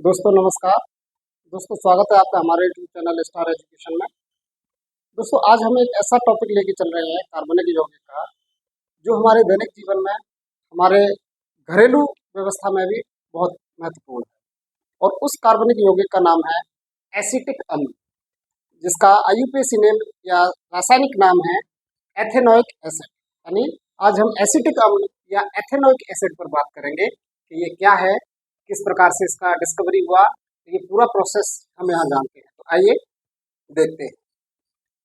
दोस्तों नमस्कार। दोस्तों स्वागत है आपका हमारे यूट्यूब चैनल स्टार एजुकेशन में। दोस्तों आज हम एक ऐसा टॉपिक लेके चल रहे हैं कार्बनिक यौगिक का, जो हमारे दैनिक जीवन में, हमारे घरेलू व्यवस्था में भी बहुत महत्वपूर्ण है। और उस कार्बनिक यौगिक का नाम है एसिटिक अम्ल, जिसका आईयूपीएसी नेम या रासायनिक नाम है एथेनोइक एसिड। यानी आज हम एसिटिक अम्ल या एथेनोइक एसिड पर बात करेंगे कि ये क्या है, किस प्रकार से इसका डिस्कवरी हुआ, ये पूरा प्रोसेस हम यहाँ जानते हैं। तो आइए देखते हैं।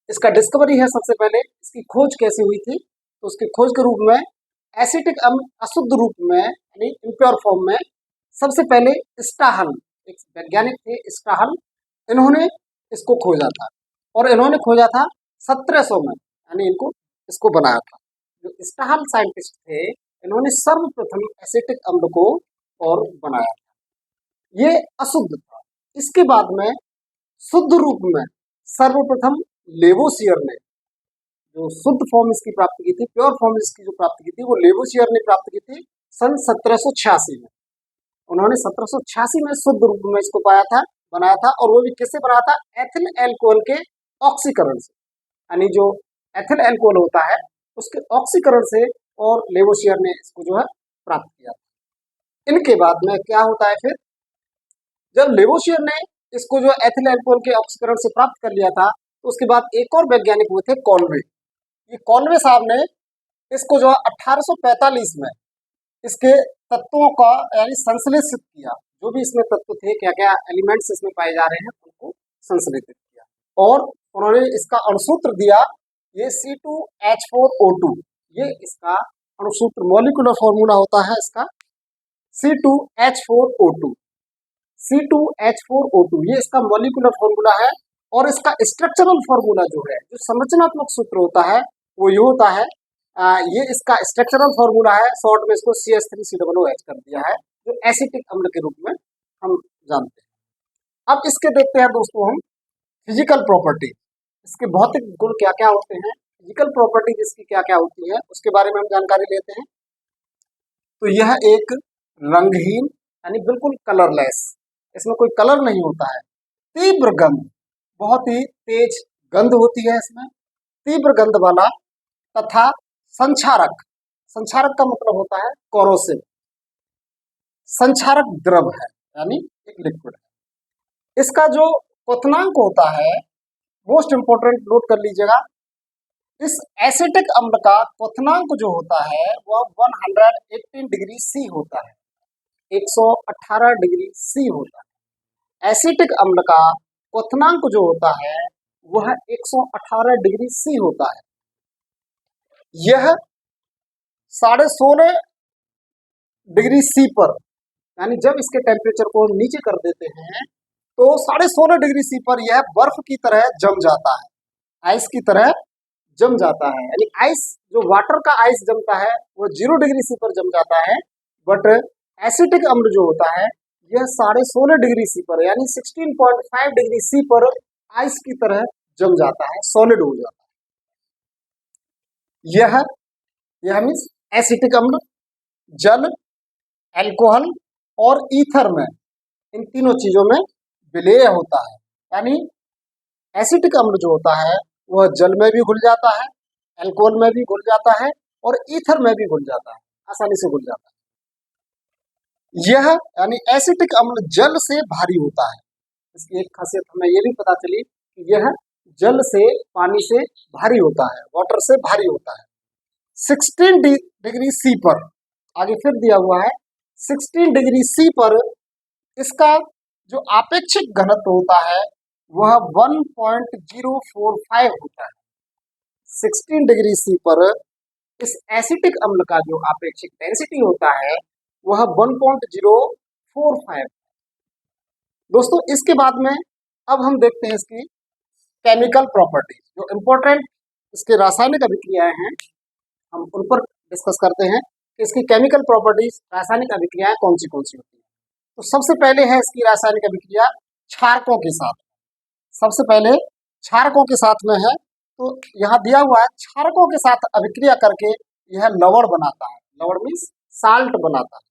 इसका डिस्कवरी है, सबसे पहले इसकी खोज कैसे हुई थी। तो उसकी खोज के रूप में एसिटिक अम्ल अशुद्ध रूप में यानी इम्प्योर फॉर्म में सबसे पहले स्टाहल, एक वैज्ञानिक थे स्टाहल, इन्होंने इसको खोजा था। और इन्होंने खोजा था 1700 में, यानी इनको इसको बनाया था। जो स्टाहल साइंटिस्ट थे, इन्होंने सर्वप्रथम एसिटिक अम्ल को और बनाया था। ये अशुद्ध था। इसके बाद में शुद्ध रूप में सर्वप्रथम लेवोसियर ने जो शुद्ध फॉर्म इसकी प्राप्त की थी, प्योर फॉर्म इसकी जो प्राप्त की थी, वो लेवोसियर ने प्राप्त की थी सन 1786 में। उन्होंने 1786 में शुद्ध रूप में इसको बनाया था। और वो भी किससे बनाया था? एथिल एल्कोहल के ऑक्सीकरण से। यानी जो एथिल एल्कोहल होता है उसके ऑक्सीकरण से, और लेवोसियर ने इसको जो है प्राप्त किया था। इनके बाद में क्या होता है, फिर जब लेवोसियर ने इसको जो एथिल एल्कोहल के ऑक्सीकरण से प्राप्त कर लिया था, तो उसके बाद एक और वैज्ञानिक हुए थे कॉनवे। ये कॉनवे साहब ने इसको जो 1845 में इसके तत्वों का यानी संश्लेषित किया। जो भी इसमें तत्व थे, क्या क्या एलिमेंट्स इसमें पाए जा रहे हैं, उनको संश्लेषित किया। और उन्होंने इसका अणुसूत्र दिया, ये C2H4O2। ये इसका अणुसूत्र, मॉलिक्यूलर फॉर्मूला होता है इसका C2H4O2। C2H4O2 ये इसका मॉलिक्यूलर फॉर्मूला है। और इसका स्ट्रक्चरल फॉर्मूला जो है, जो संरचनात्मक सूत्र होता है, वो ये होता है, ये इसका स्ट्रक्चरल फॉर्मूला है। शॉर्ट में इसको CH3COOH कर दिया है, जो एसिटिक अम्ल के रूप में हम जानते हैं। अब इसके देखते हैं दोस्तों हम फिजिकल प्रॉपर्टी, इसके भौतिक गुण क्या क्या होते हैं, फिजिकल प्रॉपर्टी इसकी क्या क्या होती है, उसके बारे में हम जानकारी लेते हैं। तो यह एक रंगहीन यानी बिल्कुल कलरलेस, इसमें कोई कलर नहीं होता है। तीव्र गंध, बहुत ही तेज गंध होती है इसमें, तीव्र गंध वाला, तथा संक्षारक, संक्षारक का मतलब होता है कोरोसिव, संक्षारक द्रव है, यानी एक लिक्विड है। इसका जो क्वथनांक होता है, मोस्ट इंपोर्टेंट नोट कर लीजिएगा, इस एसिटिक अम्ल का क्वथनांक जो होता है वह 118 डिग्री सी होता है, 118 डिग्री सी होता है। एसिटिक अम्ल का क्वथनांक जो होता है वह 118 डिग्री सी होता है। यह 16.5 डिग्री सी पर, यानी जब इसके टेम्परेचर को नीचे कर देते हैं तो 16.5 डिग्री सी पर यह बर्फ की तरह जम जाता है, आइस की तरह जम जाता है। यानी आइस, जो वाटर का आइस जमता है वो 0 डिग्री सी पर जम जाता है, बट एसिटिक अम्ल जो होता है यह 16.5 डिग्री सी पर, यानी 16.5 डिग्री सी पर आइस की तरह जम जाता है, सॉलिड हो जाता है। यह मीन्स एसिटिक अम्ल जल, एल्कोहल और ईथर में, इन तीनों चीजों में विलेय होता है। यानी एसिटिक अम्ल जो होता है वह जल में भी घुल जाता है, एल्कोहल में भी घुल जाता है, और ईथर में भी घुल जाता है, आसानी से घुल जाता है। यह यानी एसिटिक अम्ल जल से भारी होता है। इसकी एक खासियत हमें ये भी पता चली कि यह जल से, पानी से भारी होता है, वाटर से भारी होता है। 16 डिग्री सी पर, आगे फिर दिया हुआ है 16 डिग्री सी पर इसका जो आपेक्षिक घनत्व होता है वह 1.045 होता है। 16 डिग्री सी पर इस एसिटिक अम्ल का जो आपेक्षिक डेंसिटी होता है वह 1.045। दोस्तों इसके बाद में अब हम देखते हैं इसकी केमिकल प्रॉपर्टी, जो इम्पोर्टेंट इसके रासायनिक अभिक्रियाएं हैं, हम उन पर डिस्कस करते हैं कि इसकी केमिकल प्रॉपर्टीज, रासायनिक अभिक्रियाएं कौन सी होती है। तो सबसे पहले है इसकी रासायनिक अभिक्रिया क्षारकों के साथ। सबसे पहले क्षारकों के साथ में है, तो यहाँ दिया हुआ है क्षारकों के साथ अभिक्रिया करके यह लवण बनाता है। लवण मीन्स साल्ट बनाता है।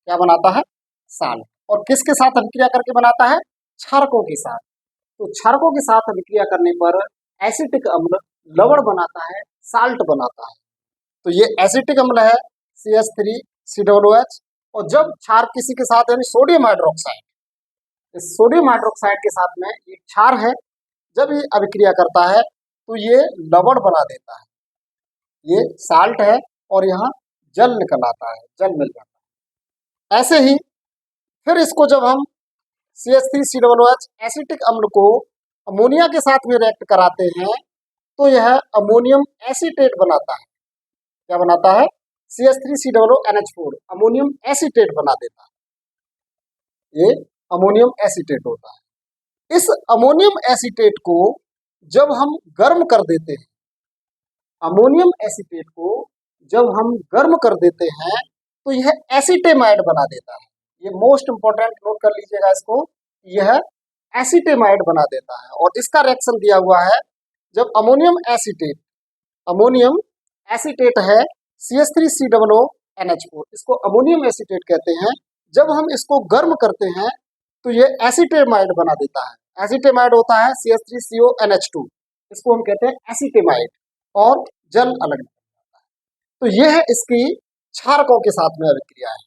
क्या बनाता है? साल्ट। और किसके साथ अभिक्रिया करके बनाता है? क्षारकों के साथ। तो क्षारकों के साथ अभिक्रिया करने पर एसिटिक अम्ल लवण बनाता है, साल्ट बनाता है। तो ये एसिटिक अम्ल है CH3COOH। और जब क्षार किसी के साथ यानी सोडियम हाइड्रोक्साइड, इस सोडियम हाइड्रोक्साइड के साथ में एक क्षार है, जब ये अभिक्रिया करता है तो ये लवण बना देता है, ये साल्ट है और यहाँ जल निकल आता है, जल मिल जाता है। ऐसे ही फिर इसको जब हम CH3COOH एसिटिक अम्ल को अमोनिया के साथ में रिएक्ट कराते हैं तो यह अमोनियम एसीटेट बनाता है। क्या बनाता है? CH3COONH4 अमोनियम एसीटेट बना देता है। ये अमोनियम एसीटेट होता है। इस अमोनियम एसीटेट को जब हम गर्म कर देते हैं, अमोनियम एसीटेट को जब हम गर्म कर देते हैं तो यह एसीटेमाइड बना देता है। ये मोस्ट इंपॉर्टेंट, नोट कर लीजिएगा इसको, यह एसीटेमाइड बना देता है। और इसका रिएक्शन दिया हुआ है, जब अमोनियम एसीटेट है CH3COONH4, इसको अमोनियम एसीटेट कहते हैं। जब हम इसको गर्म करते हैं तो ये एसीटेमाइड बना देता है। एसीटेमाइड होता है CH3CONH2, इसको हम कहते हैं एसीटेमाइड, और जल अलग निकल जाता है। तो ये है इसकी क्षारकों के साथ में अभिक्रिया है।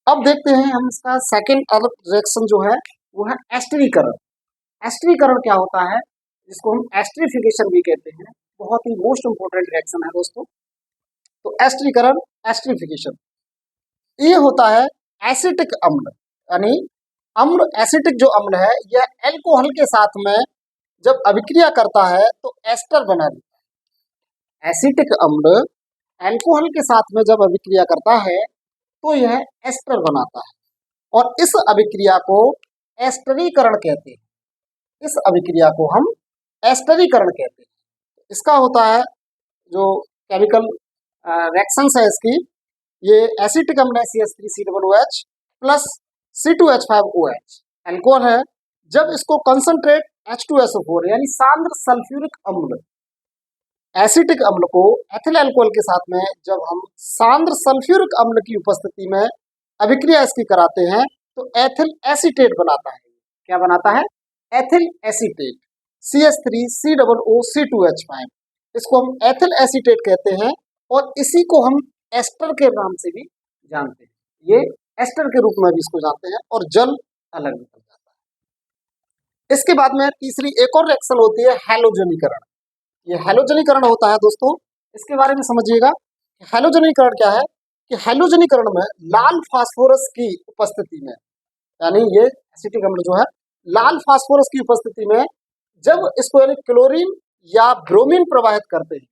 अब देखते हैं हम इसका सेकेंड रिएक्शन जो है वो है एस्टरीकरण। एस्टरीकरण क्या होता है? जिसको हम एस्टरीफिकेशन भी कहते हैं। बहुत ही मोस्ट इंपोर्टेंट रिएक्शन है दोस्तों। तो एस्टरीकरण, एस्टरीफिकेशन, ये होता है एसिटिक अम्ल, यानी अम्ल, एसिटिक जो अम्ल है यह एल्कोहल के साथ में जब अभिक्रिया करता है तो एस्टर बना देता है। एसिटिक अम्ल एल्कोहल के साथ में जब अभिक्रिया करता है तो यह एस्टर बनाता है, और इस अभिक्रिया को एस्टरीकरण कहते हैं। इस अभिक्रिया को हम एस्टरीकरण कहते हैं। इसका होता है जो केमिकल रिएक्शंस है इसकी, ये एसिटिक अम्ल है CH3COOH प्लस C2H5OH एल्कोहल है। जब इसको कंसंट्रेट H2SO4 यानी सांद्र सल्फ्यूरिक अम्ल, एसिटिक अम्ल को एथिल अल्कोहल के साथ में जब हम सांद्र सल्फ्यूरिक अम्ल की उपस्थिति में अभिक्रिया इसकी कराते हैं तो एथिल एसीटेट बनाता है। क्या बनाता है? एथिल एसीटेट, CH3COOC2H5, इसको हम एथिल एसीटेट कहते हैं, और इसी को हम एस्टर के नाम से भी जानते हैं। ये एस्टर के रूप में भी इसको जानते हैं, और जल अलग निकल जाता है। इसके बाद में तीसरी एक और रिएक्शन होती है हैलोजनीकरण। ये हैलोजनीकरण होता है दोस्तों, इसके बारे में समझिएगा। हैलोजनीकरण क्या है कि हैलोजनीकरण में लाल फास्फोरस की उपस्थिति में, यानी ये एसिटिक अम्ल जो है लाल फास्फोरस की उपस्थिति में जब इसको यानी क्लोरीन या ब्रोमीन प्रवाहित करते हैं,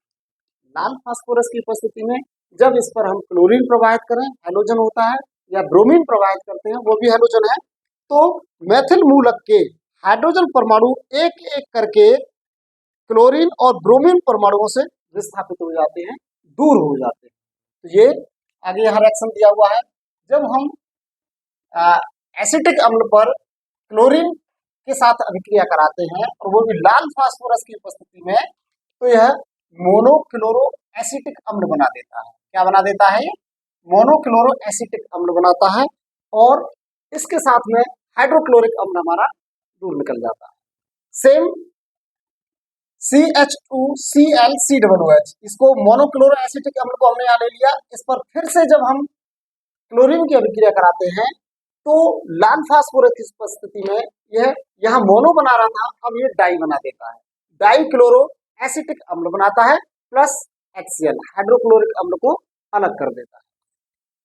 लाल फास्फोरस की उपस्थिति में जब इस पर हम क्लोरीन प्रवाहित करें, हैलोजन होता है, या ब्रोमीन प्रवाहित करते हैं, वो भी हैलोजन है, तो मेथिल मूलक के हाइड्रोजन परमाणु एक एक करके क्लोरीन और ब्रोमीन परमाणुओं से विस्थापित हो जाते हैं, दूर हो जाते हैं। तो ये आगे यहाँ रिएक्शन दिया हुआ है। जब हम एसिटिक अम्ल पर क्लोरीन के साथ अभिक्रिया कराते हैं, और वो भी लाल फास्फोरस की उपस्थिति में, तो यह मोनोक्लोरो एसिटिक अम्ल बना देता है। क्या बना देता है? मोनोक्लोरो एसिटिक अम्ल बनाता है, और इसके साथ में हाइड्रोक्लोरिक अम्ल हमारा दूर निकल जाता है। सेम CH2ClCOOH, इसको मोनोक्लोरो एसिटिक अम्ल को हमने यहाँ ले लिया। इस पर फिर से जब हम क्लोरीन की अभिक्रिया कराते हैं तो लाल फास्फोरस की उपस्थिति में यह यहाँ मोनो बना रहा था, अब ये डाई बना देता है, डाई क्लोरो एसिटिक अम्ल बनाता है, प्लस HCl हाइड्रोक्लोरिक अम्ल को अलग कर देता है।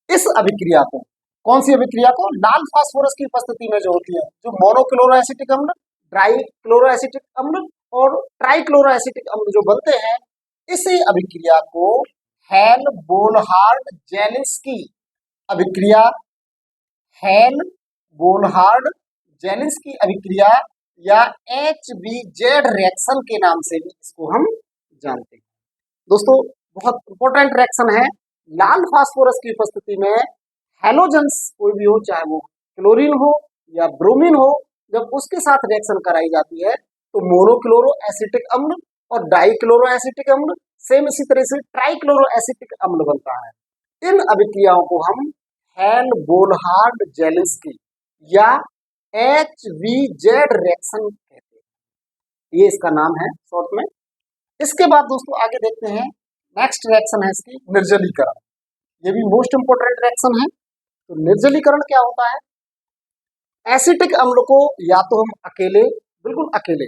इस अभिक्रिया को, कौन सी अभिक्रिया को? लाल फास्फोरस की उपस्थिति में जो होती है, जो मोनोक्लोरो एसिटिक अम्ल, ड्राई क्लोरो एसिटिक अम्ल और ट्राइक्लोरो एसिटिक अम्ल जो बनते हैं, इसी अभिक्रिया को हेल बोलहार्ड जेलिंस्की अभिक्रिया, हेल बोलहार्ड जेलिंस्की अभिक्रिया, या HBZ रिएक्शन के नाम से भी इसको हम जानते हैं। दोस्तों बहुत इंपॉर्टेंट रिएक्शन है। लाल फास्फोरस की उपस्थिति में हैलोजेंस कोई भी हो, चाहे वो क्लोरीन हो या ब्रोमीन हो, जब उसके साथ रिएक्शन कराई जाती है तो मोनोक्लोरो एसिटिक अम्ल और डाइक्लोरो एसिटिक अम्ल, सेम इसी तरह से ट्राइक्लोरो एसिटिक अम्ल बनता है। इन अभिक्रियाओं को हम हेल्महोल्ट्ज-जेलिंस्की या HVZ रिएक्शन कहते हैं, ये इसका नाम है शॉर्ट में। इसके बाद दोस्तों आगे देखते हैं, नेक्स्ट रिएक्शन है इसकी निर्जलीकरण। ये भी मोस्ट इंपोर्टेंट रिएक्शन है। तो निर्जलीकरण क्या होता है? एसिटिक अम्ल को या तो हम अकेले, बिल्कुल अकेले,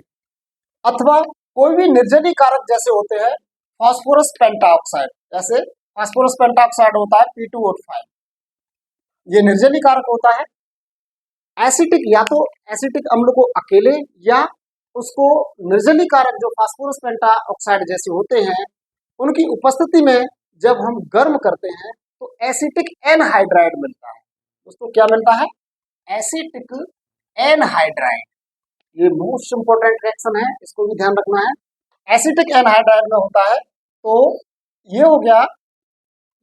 अथवा कोई भी निर्जली कारक जैसे होते हैं फास्फोरस पेंटाऑक्साइड, जैसे फास्फोरस पेंटाऑक्साइड होता है P2O5, ये निर्जली कारक होता है। एसिटिक या तो एसिटिक अम्ल को अकेले या उसको निर्जली कारक जो फास्फोरस पेंटाऑक्साइड जैसे होते हैं उनकी उपस्थिति में जब हम गर्म करते हैं तो एसिटिक एनहाइड्राइड मिलता है। दोस्तों क्या मिलता है? Acetic anhydride. ये मोस्ट इंपोर्टेंट रिएक्शन है, इसको भी ध्यान रखना है। एसिटिक एनहाइड्राइड में होता है तो ये हो गया,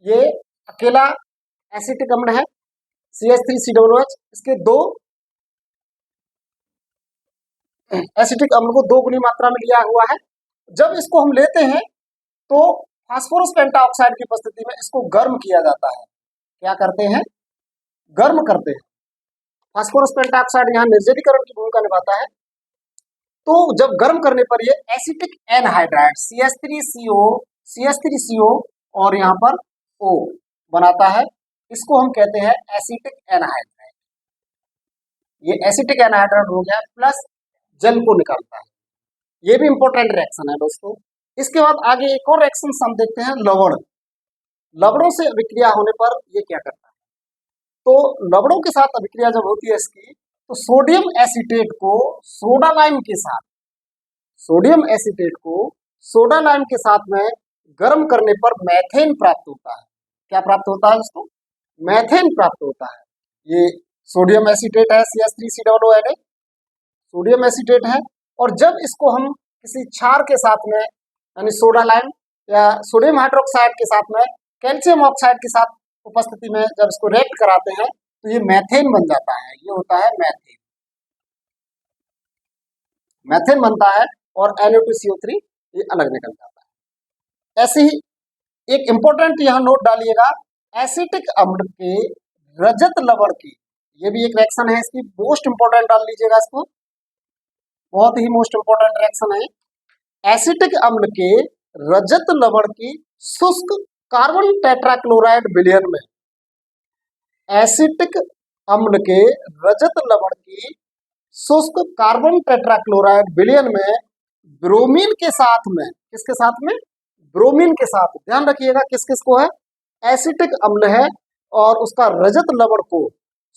ये अकेला एसिटिक अम्ल है CH3COOH, इसके दो एसिटिक अम्ल को 2 गुनी मात्रा में लिया हुआ है। जब इसको हम लेते हैं तो फास्फोरस पेंटाऑक्साइड की उपस्थिति में इसको गर्म किया जाता है। क्या करते हैं? गर्म करते हैं। फास्फोरस पेंटाऑक्साइड यहाँ निर्जलीकरण की भूमिका निभाता है। तो जब गर्म करने पर ये एसिटिक एनहाइड्राइड CH3CO और यहाँ पर O बनाता है, इसको हम कहते हैं एसिटिक एनहाइड्राइड। ये एसिटिक एनहाइड्राइड हो गया, प्लस जल को निकालता है। ये भी इंपॉर्टेंट रिएक्शन है दोस्तों। इसके बाद आगे एक और रिएक्शन हम देखते हैं, लवण। लवणों से अभिक्रिया होने पर ये क्या करता है? तो लवणों के साथ अभिक्रिया जब होती है इसकी, तो सोडियम एसीटेट को सोडा लाइम के साथ, सोडियम एसीटेट को सोडा लाइम के साथ में गर्म करने पर मैथेन प्राप्त होता है। क्या प्राप्त होता है दोस्तों? मैथेन प्राप्त होता है। ये सोडियम एसीटेट है CH3COONA, सोडियम एसीटेट है, और जब इसको हम किसी क्षार के साथ में यानी सोडा लाइम या सोडियम हाइड्रोक्साइड के साथ में कैल्शियम ऑक्साइड के सााथ उपस्थिति में जब इसको रिएक्ट कराते हैं तो ये मैथेन बन जाता है। ये होता है मैथेन, मैथेन बनता है और NO2CO3 ये अलग निकल जाता है। ऐसे ही एक इंपॉर्टेंट यहाँ नोट डालिएगा, एसिटिक अम्ल के रजत लवण की, ये भी एक रिएक्शन है, इसकी मोस्ट इंपॉर्टेंट डाल लीजिएगा इसको, बहुत ही मोस्ट इंपॉर्टेंट रिएक्शन है। एसिटिक अम्ल के रजत लवण की शुष्क कार्बन टेट्राक्लोराइड विलयन में, एसिटिक अम्ल के रजत लवण की शुष्क कार्बन टेट्राक्लोराइड विलयन में ब्रोमीन के साथ में, किसके साथ में? ब्रोमीन के साथ। ध्यान रखिएगा किस किस को है, एसिटिक अम्ल है और उसका रजत लवण को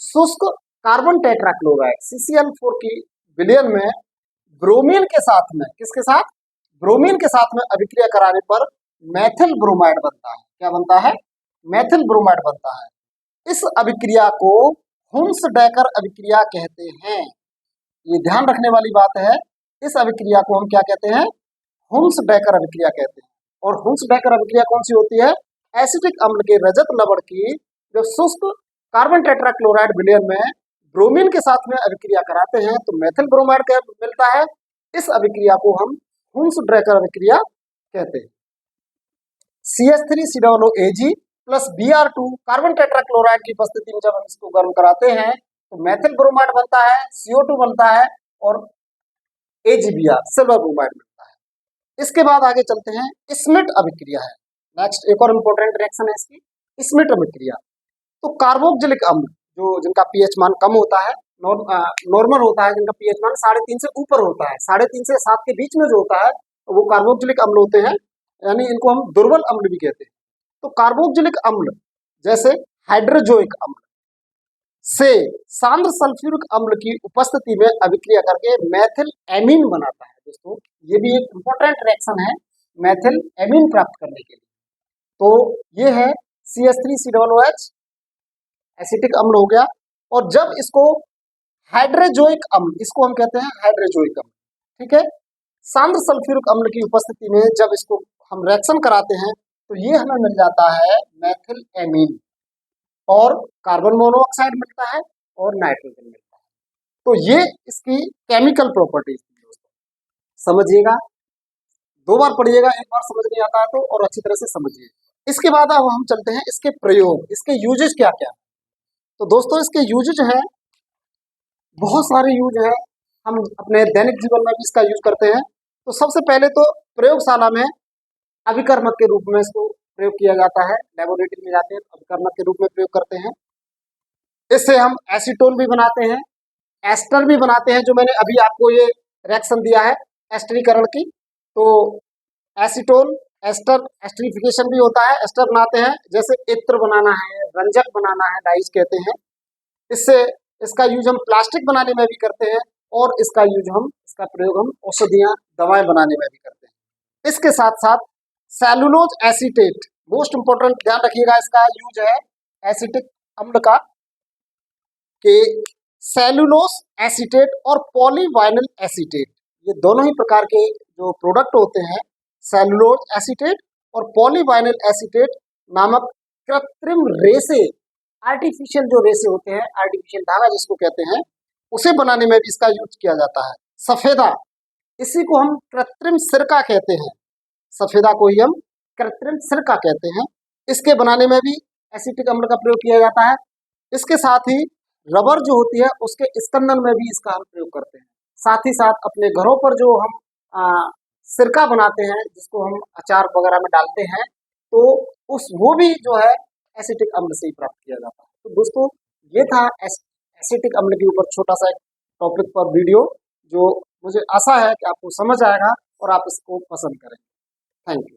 शुष्क कार्बन टेट्राक्लोराइड CCl4 की विलयन में ब्रोमीन के साथ में, किसके साथ? ब्रोमीन के साथ में अभिक्रिया कराने पर मैथिल ब्रोमाइड बनता है। क्या बनता है? मैथिल ब्रोमाइड बनता है। इस अभिक्रिया को हुंस-डेकर अभिक्रिया कहते हैं। ये ध्यान रखने वाली बात है, इस अभिक्रिया को हम क्या कहते हैं? हुंस-डेकर अभिक्रिया कहते हैं। और हुंस-डेकर अभिक्रिया कौन सी होती है? एसिटिक अम्ल के रजत लवण की जो शुष्क कार्बन टेट्राक्लोराइड विलयन में ब्रोमीन के साथ में अभिक्रिया कराते हैं तो मैथिल ब्रोमाइड मिलता है। इस अभिक्रिया को हम हुंस-डेकर अभिक्रिया कहते हैं। CH3COOAg plus Br2 carbon tetrachloride की उपस्थिति में जब हम इसको गर्म कराते हैं तो मैथिल ब्रोमाइड बनता है, CO2 बनता है और AgBr सिल्वर ब्रोमाइड मिलता है। इसके बाद आगे चलते हैं, स्मिट अभिक्रिया है। नेक्स्ट एक और इंपॉर्टेंट रिएक्शन है इसकी, स्मिट अभिक्रिया। तो कार्बोक्जिलिक अम्ल जो जिनका पीएच मान कम होता है, नॉर्मल होता है, जिनका पीएच मान 3.5 से ऊपर होता है, 3.5 से 7 के बीच में जो होता है वो कार्बोक्जिलिक अम्ल होते हैं, यानी इनको हम दुर्बल अम्ल भी कहते हैं। तो कार्बोक्जिलिक अम्ल जैसे हाइड्रोजोइक अम्ल से सांद्र सल्फ्यूरिक अम्ल की उपस्थिति में अभिक्रिया करके मैथिल एमीन बनाता है। दोस्तों ये भी एक इंपॉर्टेंट रिएक्शन है मैथिल एमीन प्राप्त करने के लिए। तो ये है CH3COOH एसिटिक अम्ल हो गया। और जब इसको हाइड्रोजोइक अम्ल, इसको हम कहते हैं हाइड्रोजोइक अम्ल, ठीक है, सांद्र सल्फ्यूरिक अम्ल की उपस्थिति में जब इसको हम रिएक्शन कराते हैं तो ये हमें मिल जाता है मैथिल एमीन, और कार्बन मोनोऑक्साइड मिलता है और नाइट्रोजन मिलता है। तो ये इसकी केमिकल प्रॉपर्टीज समझिएगा, 2 बार पढ़िएगा, एक बार समझ नहीं आता है तो और अच्छी तरह से समझिए। इसके बाद अब हम चलते हैं इसके प्रयोग, इसके यूजेस क्या क्या। तो दोस्तों इसके यूजेज हैं, बहुत सारे यूज हैं, हम अपने दैनिक जीवन में भी इसका यूज करते हैं। तो सबसे पहले तो प्रयोगशाला में अभिकर्मक के रूप में इसको प्रयोग किया जाता है। लेबोरेटरी में जाते हैं तो अभिकर्मक के रूप में प्रयोग करते हैं। इससे हम एसीटोन भी बनाते हैं, एस्टर भी बनाते हैं, जो मैंने अभी आपको ये रिएक्शन दिया है एस्टरीकरण की। तो एसीटोन एस्टर एस्टरीफिकेशन भी होता है, एस्टर बनाते हैं, जैसे इत्र बनाना है, रंजक बनाना है, डाइज कहते हैं। इससे इसका यूज हम प्लास्टिक बनाने में भी करते हैं और इसका प्रयोग हम औषधियां दवाएं बनाने में भी करते हैं। इसके साथ साथ सेलुलोज एसीटेट, मोस्ट इंपोर्टेंट, ध्यान रखिएगा, इसका यूज है एसिटिक अम्ल का, कि सेलुलोज एसीटेट और पॉलीवाइनिल एसीटेट, ये दोनों ही प्रकार के जो प्रोडक्ट होते हैं, सेलुलोज एसीटेट और पॉलीवाइनिल एसीटेट नामक कृत्रिम रेसे, आर्टिफिशियल जो रेसे होते हैं, आर्टिफिशियल धागा जिसको कहते हैं, उसे बनाने में भी इसका यूज किया जाता है। सफेदा, इसी को हम कृत्रिम सिरका कहते हैं, सफेदा को ही हम कृत्रिम सिरका कहते हैं। इसके बनाने में भी एसिटिक अम्ल का प्रयोग किया जाता है। इसके साथ ही रबर जो होती है उसके स्कंदन में भी इसका हम प्रयोग करते हैं। साथ ही साथ अपने घरों पर जो हम सिरका बनाते हैं, जिसको हम अचार वगैरह में डालते हैं, तो वो भी जो है एसिटिक अम्ल से ही प्राप्त किया जाता है। तो दोस्तों ये था एसिटिक अम्ल के ऊपर छोटा सा एक टॉपिक पर वीडियो, जो मुझे आशा है कि आपको समझ आएगा और आप इसको पसंद करेंगे। Thank you.